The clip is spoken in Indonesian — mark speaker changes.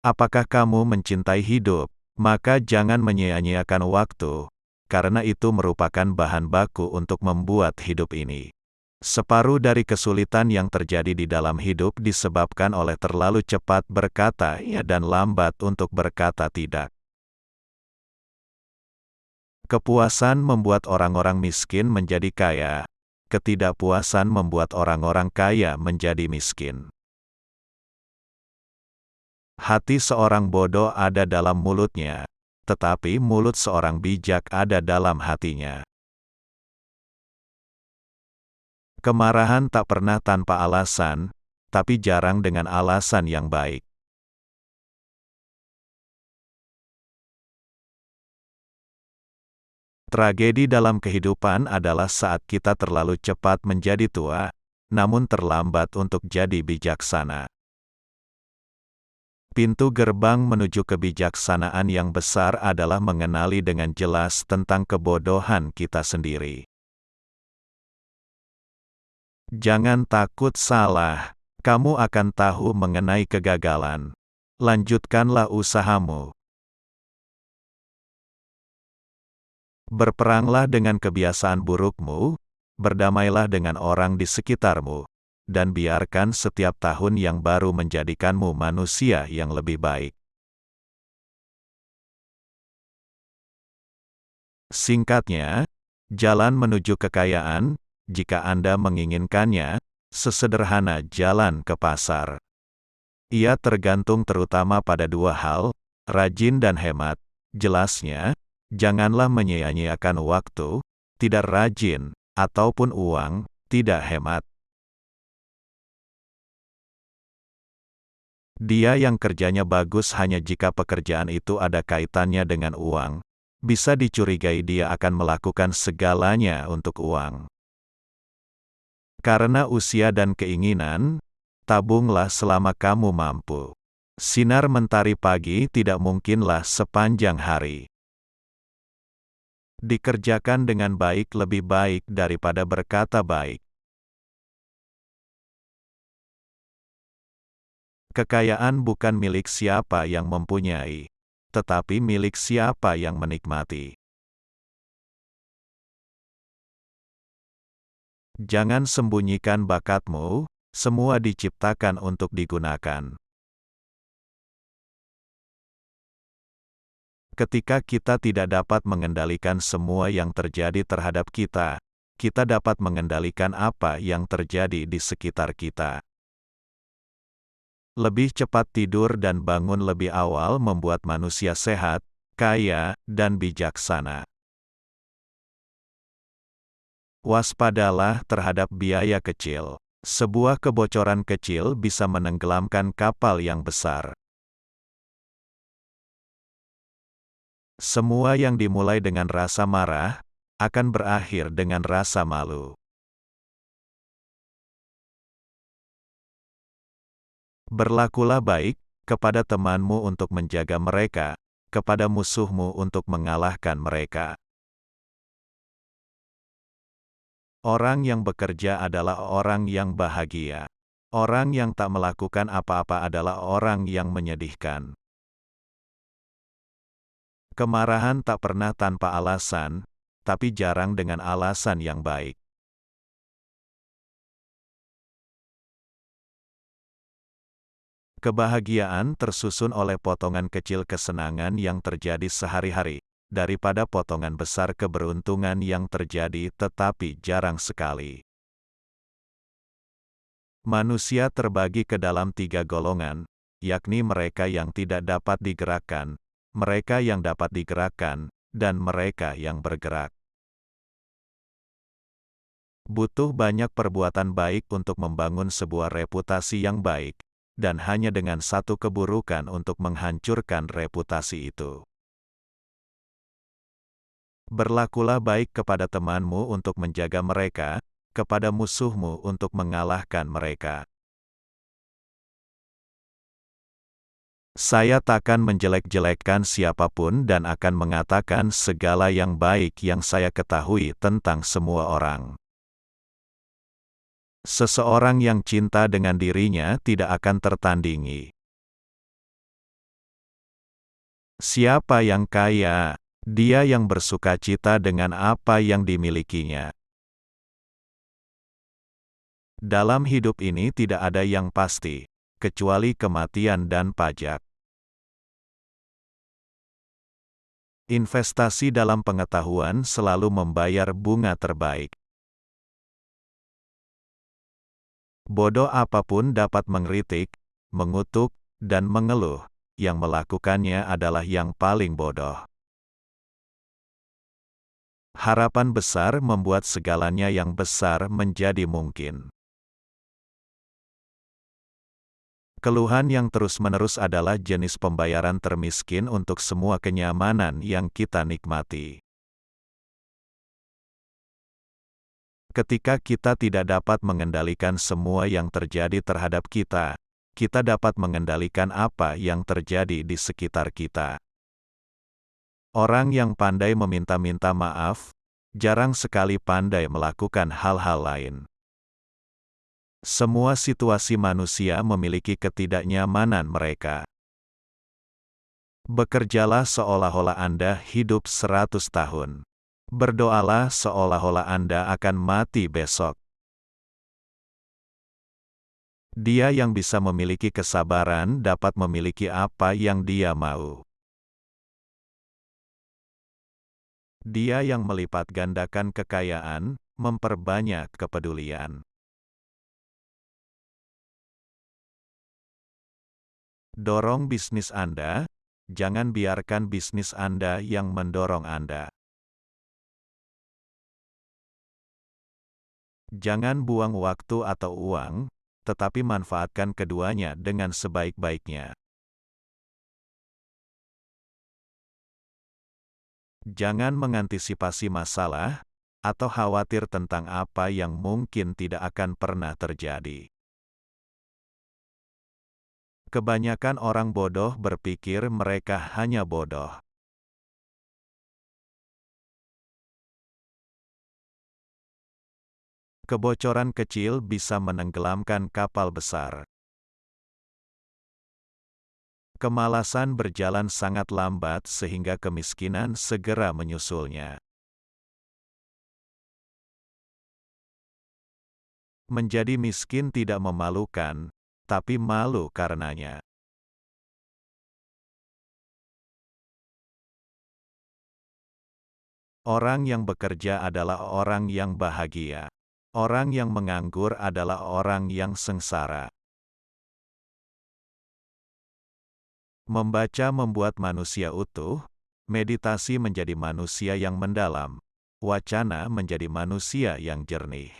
Speaker 1: Apakah kamu mencintai hidup? Maka jangan menyia-nyiakan waktu, karena itu merupakan bahan baku untuk membuat hidup ini. Separuh dari kesulitan yang terjadi di dalam hidup disebabkan oleh terlalu cepat berkata ya dan lambat untuk berkata tidak. Kepuasan membuat orang-orang miskin menjadi kaya. Ketidakpuasan membuat orang-orang kaya menjadi miskin. Hati seorang bodoh ada dalam mulutnya, tetapi mulut seorang bijak ada dalam hatinya. Kemarahan tak pernah tanpa alasan, tapi jarang dengan alasan yang baik. Tragedi dalam kehidupan adalah saat kita terlalu cepat menjadi tua, namun terlambat untuk jadi bijaksana. Pintu gerbang menuju kebijaksanaan yang besar adalah mengenali dengan jelas tentang kebodohan kita sendiri. Jangan takut salah, kamu akan tahu mengenai kegagalan. Lanjutkanlah usahamu. Berperanglah dengan kebiasaan burukmu, berdamailah dengan orang di sekitarmu, dan biarkan setiap tahun yang baru menjadikanmu manusia yang lebih baik. Singkatnya, jalan menuju kekayaan, jika Anda menginginkannya, sesederhana jalan ke pasar. Ia tergantung terutama pada dua hal, rajin dan hemat. Jelasnya, janganlah menyia-nyiakan waktu, tidak rajin, ataupun uang, tidak hemat. Dia yang kerjanya bagus hanya jika pekerjaan itu ada kaitannya dengan uang. Bisa dicurigai dia akan melakukan segalanya untuk uang. Karena usia dan keinginan, tabunglah selama kamu mampu. Sinar mentari pagi tidak mungkinlah sepanjang hari. Dikerjakan dengan baik lebih baik daripada berkata baik. Kekayaan bukan milik siapa yang mempunyai, tetapi milik siapa yang menikmati. Jangan sembunyikan bakatmu, semua diciptakan untuk digunakan. Ketika kita tidak dapat mengendalikan semua yang terjadi terhadap kita, kita dapat mengendalikan apa yang terjadi di sekitar kita. Lebih cepat tidur dan bangun lebih awal membuat manusia sehat, kaya, dan bijaksana. Waspadalah terhadap biaya kecil. Sebuah kebocoran kecil bisa menenggelamkan kapal yang besar. Semua yang dimulai dengan rasa marah, akan berakhir dengan rasa malu. Berlakulah baik kepada temanmu untuk menjaga mereka, kepada musuhmu untuk mengalahkan mereka. Orang yang bekerja adalah orang yang bahagia. Orang yang tak melakukan apa-apa adalah orang yang menyedihkan. Kemarahan tak pernah tanpa alasan, tapi jarang dengan alasan yang baik. Kebahagiaan tersusun oleh potongan kecil kesenangan yang terjadi sehari-hari, daripada potongan besar keberuntungan yang terjadi tetapi jarang sekali. Manusia terbagi ke dalam 3 golongan, yakni mereka yang tidak dapat digerakkan, mereka yang dapat digerakkan, dan mereka yang bergerak. Butuh banyak perbuatan baik untuk membangun sebuah reputasi yang baik, dan hanya dengan satu keburukan untuk menghancurkan reputasi itu. Berlakulah baik kepada temanmu untuk menjaga mereka, kepada musuhmu untuk mengalahkan mereka. Saya takkan menjelek-jelekkan siapapun dan akan mengatakan segala yang baik yang saya ketahui tentang semua orang. Seseorang yang cinta dengan dirinya tidak akan tertandingi. Siapa yang kaya? Dia yang bersukacita dengan apa yang dimilikinya. Dalam hidup ini tidak ada yang pasti, kecuali kematian dan pajak. Investasi dalam pengetahuan selalu membayar bunga terbaik. Bodoh apapun dapat mengkritik, mengutuk, dan mengeluh. Yang melakukannya adalah yang paling bodoh. Harapan besar membuat segalanya yang besar menjadi mungkin. Keluhan yang terus-menerus adalah jenis pembayaran termiskin untuk semua kenyamanan yang kita nikmati. Ketika kita tidak dapat mengendalikan semua yang terjadi terhadap kita, kita dapat mengendalikan apa yang terjadi di sekitar kita. Orang yang pandai meminta-minta maaf, jarang sekali pandai melakukan hal-hal lain. Semua situasi manusia memiliki ketidaknyamanan mereka. Bekerjalah seolah-olah Anda hidup 100 tahun. Berdoalah seolah-olah Anda akan mati besok. Dia yang bisa memiliki kesabaran dapat memiliki apa yang dia mau. Dia yang melipat gandakan kekayaan, memperbanyak kepedulian. Dorong bisnis Anda, jangan biarkan bisnis Anda yang mendorong Anda. Jangan buang waktu atau uang, tetapi manfaatkan keduanya dengan sebaik-baiknya. Jangan mengantisipasi masalah, atau khawatir tentang apa yang mungkin tidak akan pernah terjadi. Kebanyakan orang bodoh berpikir mereka hanya bodoh. Kebocoran kecil bisa menenggelamkan kapal besar. Kemalasan berjalan sangat lambat sehingga kemiskinan segera menyusulnya. Menjadi miskin tidak memalukan, tapi malu karenanya. Orang yang bekerja adalah orang yang bahagia. Orang yang menganggur adalah orang yang sengsara. Membaca membuat manusia utuh, meditasi menjadi manusia yang mendalam, wacana menjadi manusia yang jernih.